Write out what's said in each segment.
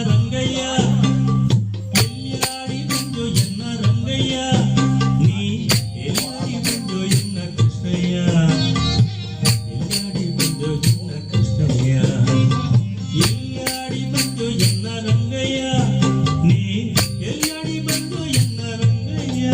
ರಂಗಯ್ಯ ಎಲ್ಲಿಯಾಡಿ ಬಂದು ಎನ್ನ ರಂಗಯ್ಯ ನೀ ಎಲ್ಲಿಯಾಡಿ ಬಂದು ಎನ್ನ ಕೃಷ್ಣಯ್ಯ ಎಲ್ಲಿಯಾಡಿ ಬಂದು ಎನ್ನ ಕೃಷ್ಣಯ್ಯ ಎಲ್ಲಿಯಾಡಿ ಬಂದು ಎನ್ನ ರಂಗಯ್ಯ ನೀ ಎಲ್ಲಿಯಾಡಿ ಬಂದು ಎನ್ನ ರಂಗಯ್ಯ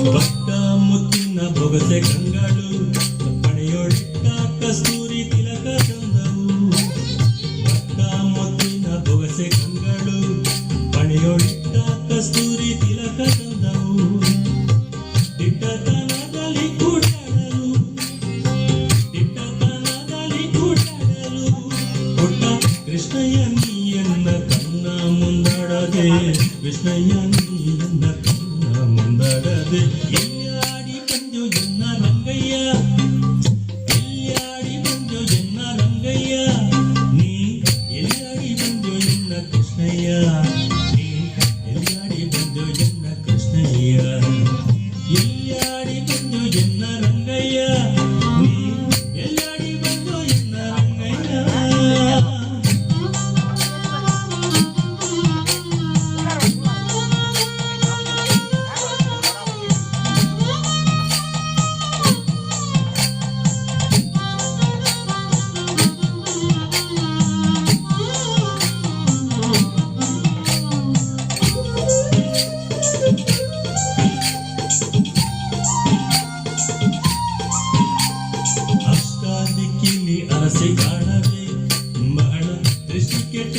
ಭಕ್ತ ಮುತ್ತಿನ ಬೊಗಸೆ ಕಂಗಳು ಪಣೆಯೊಳಿಟ್ಟ ಕಸ್ತೂರಿ ತಿಲಕ ತಂದವು ಭಕ್ತ ಮುತ್ತಿನ ಬೊಗಸೆ ಕಂಗಳು ಪಣೆಯೊಳಿಟ್ಟ ಕಸ್ತೂರಿ ತಿಲಕ ತಂದವು ದಿಟ್ಟತನದಲ್ಲಿ ಕೂಡಾಡಲು ಪುಟ್ಟ ಕೃಷ್ಣಯ್ಯ ನೀಯನ್ನ ಕನ್ನ ಮುಂದಾಡದೆ ಕೃಷ್ಣಯ್ಯ ನೀಯನ್ನ ಕನ್ನ ಮುಂದಾಡದೆ ಎಲ್ಲಿಯಾಡಿ ಬಂದು ಎನ್ನ ರಂಗಯ್ಯ ಎಲ್ಲಿಯಾಡಿ ಬಂದು ಎನ್ನ ರಂಗಯ್ಯ ನೀ ಎಲ್ಲಿಯಾಡಿ ಬಂದು ಎನ್ನ ಕೃಷ್ಣಯ್ಯ ನೀ ಎಲ್ಲಿಯಾಡಿ ಬಂದು ಎನ್ನ ಕೃಷ್ಣಯ್ಯ ಎಲ್ಲಿಯಾಡಿ ಬಂದು ಎನ್ನ ರಂಗಯ್ಯ ನೀ ಎಲ್ಲಿಯಾಡಿ ಬಂದು ಎನ್ನ ರಂಗಯ್ಯ ಅಷ್ಟ ದಿಕ್ಕಿಲಿ ಅರಸಿ ಕಾಣವೇ ಬಹಳ ದೃಷ್ಟಿ ಕೆಟ್ಟ